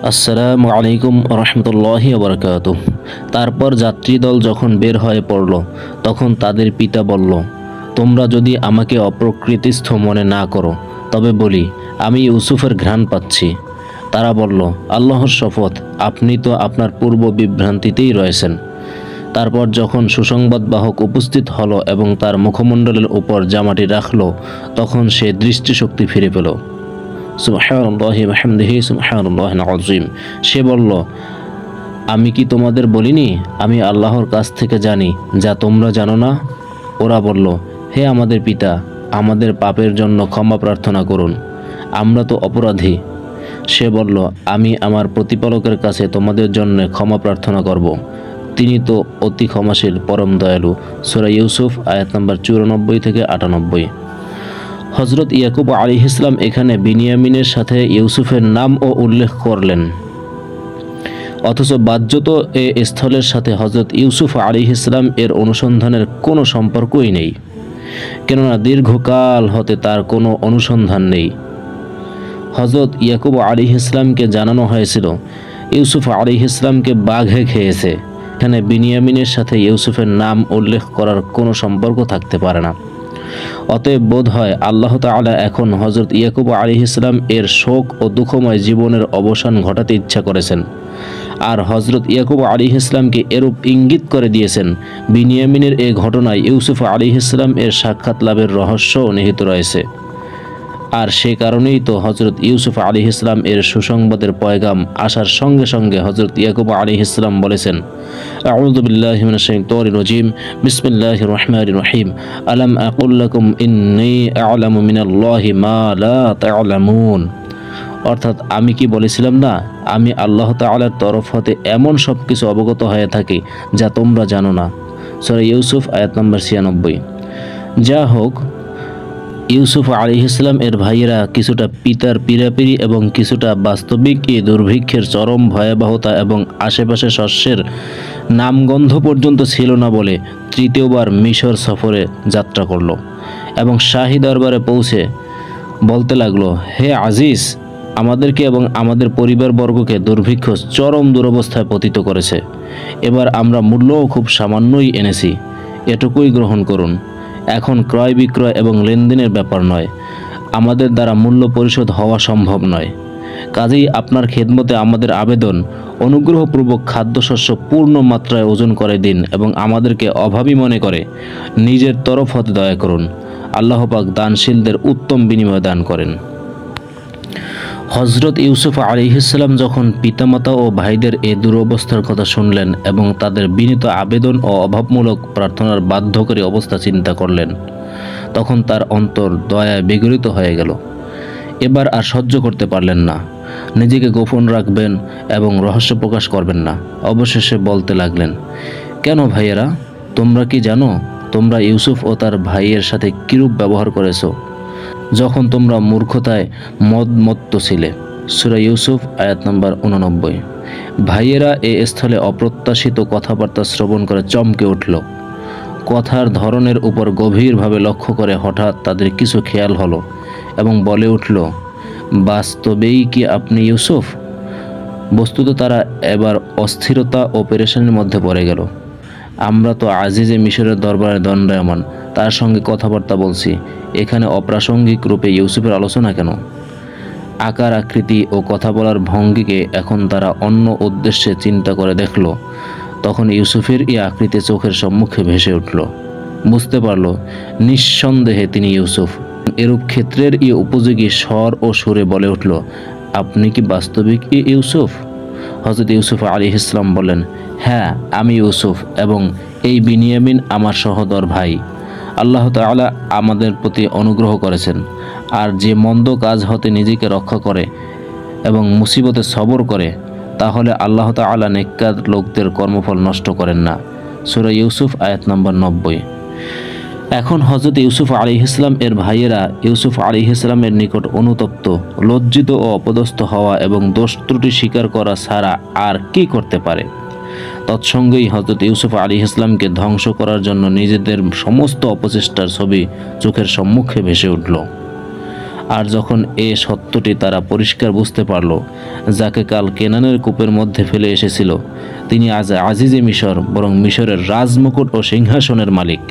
আসসালামু আলাইকুম রহমতুল্লাহি ওবরাকাতুহ। তারপর যাত্রীদল যখন বের হয়ে পড়ল, তখন তাদের পিতা বলল, তোমরা যদি আমাকে অপ্রকৃতিস্থ মনে না করো, তবে বলি আমি ইউসুফের ঘ্রাণ পাচ্ছি। তারা বলল, আল্লাহর শপথ, আপনি তো আপনার পূর্ব বিভ্রান্তিতেই রয়েছেন। তারপর যখন সুসংবাদবাহক উপস্থিত হলো এবং তার মুখমণ্ডলের উপর জামাটি রাখল, তখন সে দৃষ্টিশক্তি ফিরে পেল। সুবহানাল্লাহি ওয়া বিহামদিহি সুবহানাল্লাহিল আযীম। সে বলল, আমি কি তোমাদের বলিনি আমি আল্লাহর কাছ থেকে জানি যা তোমরা জানো না? ওরা বলল, হে আমাদের পিতা, আমাদের পাপের জন্য ক্ষমা প্রার্থনা করুন, আমরা তো অপরাধী। সে বলল, আমি আমার প্রতিপালকের কাছে তোমাদের জন্য ক্ষমা প্রার্থনা করব, তিনি তো অতি ক্ষমাশীল পরম দয়ালু। সূরা ইউসুফ আয়াত নম্বর 94 থেকে 98। হজরত ইয়াকুব আলাইহিস সালাম এখানে বিনিয়ামিনের সাথে ইউসুফের নামও উল্লেখ করলেন, অথচ বাহ্যত এ স্থলের সাথে হজরত ইউসুফ আলাইহিস সালাম এর অনুসন্ধানের কোনো সম্পর্কই নেই, কেননা দীর্ঘকাল হতে তার কোনো অনুসন্ধান নেই। হজরত ইয়াকুব আলাইহিস সালামকে জানানো হয়েছিল ইউসুফ আলাইহিস সালামকে বাঘে খেয়েছে। এখানে বিনিয়ামিনের সাথে ইউসুফের নাম উল্লেখ করার কোনো সম্পর্ক থাকতে পারে না। অতএব বোধ হয় আল্লাহ তাআলা এখন হজরত ইয়াকুব আলাইহিস সালাম এর শোক ও দুঃখময় জীবনের অবসান ঘটাতে ইচ্ছা করেছেন, আর হজরত ইয়াকুব আলাইহিস সালামকে এরূপ ইঙ্গিত করে দিয়েছেন বিনিয়ামিনের এই ঘটনায় ইউসুফ আলাইহিস সালাম এর সাক্ষাৎ লাভের রহস্য নিহিত রয়েছে। আর সে কারণেই তো হজরত ইউসুফ আলাইহিস সালাম এর সুসংবাদের পয়গাম আসার সঙ্গে সঙ্গে হজরত ইয়াকুব আলাইহিস সালাম বলেছেন, আউযু বিল্লাহি মিনাশ শাইতানির রাজীম, বিসমিল্লাহির রহমানির রহিম, আলাম আকুল লাকুম ইন্নী আ'লামু মিনাল্লাহি মা লা তা'লামুন। অর্থাৎ, আমি কি বলেছিলাম না, আমি আল্লাহ তাআলার তরফ হতে এমন সব কিছু অবগত হয়ে থাকি যা তোমরা জানো না। সূরা ইউসুফ আয়াত নম্বর 96। যা হোক, ইউসুফ আলাইহিস সালাম এর ভাইয়েরা কিছুটা পিতার পীড়াপিড়ি এবং কিছুটা বাস্তবিক এই দুর্ভিক্ষের চরম ভয়াবহতা এবং আশেপাশে শস্যের নামগন্ধ পর্যন্ত ছিল না বলে তৃতীয়বার মিশর সফরে যাত্রা করল এবং শাহী দরবারে পৌঁছে বলতে লাগলো, হে আজিজ, আমাদেরকে এবং আমাদের পরিবারবর্গকে দুর্ভিক্ষ চরম দুরবস্থায় পতিত করেছে। এবার আমরা মূল্যও খুব সামান্যই এনেছি, এটুকুই গ্রহণ করুন। এখন ক্রয় বিক্রয় এবং লেনদেনের ব্যাপার নয়, আমাদের দ্বারা মূল্য পরিশোধ হওয়া সম্ভব নয়। কাজেই আপনার খেদমতে আমাদের আবেদন, অনুগ্রহপূর্বক খাদ্যশস্য পূর্ণ মাত্রায় ওজন করে দিন এবং আমাদেরকে অভাবী মনে করে নিজের তরফ হতে দয়া করুন। আল্লাহ পাক দানশীলদের উত্তম বিনিময় দান করেন। হজরত ইউসুফ আলাইহিস সালাম যখন পিতামাতা ও ভাইদের এ দুরবস্থার কথা শুনলেন এবং তাদের বিনীত আবেদন ও অভাবমূলক প্রার্থনার বাধ্যকারী অবস্থা চিন্তা করলেন, তখন তার অন্তর দয়ায় বিগলিত হয়ে গেল। এবার আর সহ্য করতে পারলেন না, নিজেকে গোপন রাখবেন এবং রহস্য প্রকাশ করবেন না। অবশেষে বলতে লাগলেন, কেন ভাইয়েরা, তোমরা কি জানো তোমরা ইউসুফ ও তার ভাইয়ের সাথে কিরূপ ব্যবহার করেছো যখন তোমরা মূর্খতায় মত্ত ছিলে? সূরা ইউসুফ আয়াত নম্বর 89। ভাইয়েরা এ স্থলে অপ্রত্যাশিত কথাবার্তা শ্রবণ করে চমকে উঠল। কথার ধরনের উপর গভীরভাবে লক্ষ্য করে হঠাৎ তাদের কিছু খেয়াল হলো এবং বলে উঠল, বাস্তবেই কি আপনি ইউসুফ? বস্তুত তারা এবার অস্থিরতা ও পেরেশানির মধ্যে পড়ে গেল। আমরা তো আজিজে মিশরের দরবারে দণ্ডায়মান, তার সঙ্গে কথাবার্তা বলছি, এখানে অপ্রাসঙ্গিক রূপে ইউসুফের আলোচনা কেন? আকার আকৃতি ও কথা বলার ভঙ্গিকে এখন তারা অন্য উদ্দেশ্যে চিন্তা করে দেখল। তখন ইউসুফের এই আকৃতি চোখের সম্মুখে ভেসে উঠল। বুঝতে পারল নিঃসন্দেহে তিনি ইউসুফ। এরূপ ক্ষেত্রের এই উপযোগী স্বর ও সুরে বলে উঠল, আপনি কি বাস্তবিক ইউসুফ? হযরত ইউসুফ আলাইহিস সালাম বললেন, হ্যাঁ, আমি ইউসুফ এবং এই বিনিয়ামিন আমার সহোদর ভাই। আল্লাহ তাআলা আমাদের প্রতি অনুগ্রহ করেছেন, আর যে মন্দ কাজ হতে নিজেকে রক্ষা করে এবং মুসিবতে সবর করে, তাহলে আল্লাহ তাআলা নেককার লোকদের কর্মফল নষ্ট করেন না। সূরা ইউসুফ আয়াত নম্বর 90। এখন হযরত ইউসুফ আলাইহিস সালাম এর ভাইয়েরা ইউসুফ আলাইহিস সালামের নিকট অনুতপ্ত, লজ্জিত ও অপদস্থ হওয়া এবং দোষ ত্রুটি স্বীকার করা ছাড়া আর কি করতে পারে? তৎসঙ্গেই হযরত ইউসুফ আলাইহিস সালামকে ধ্বংস করার জন্য নিজেদের সমস্ত অপচেষ্টার ছবি চোখের সম্মুখে ভেসে উঠল। আর যখন এ সত্যটি তারা পরিষ্কার বুঝতে পারল, যাকে কাল কেনানের কূপের মধ্যে ফেলে এসেছিল, তিনি আজ আজিজে মিশর, বরং মিশরের রাজমুকুট ও সিংহাসনের মালিক।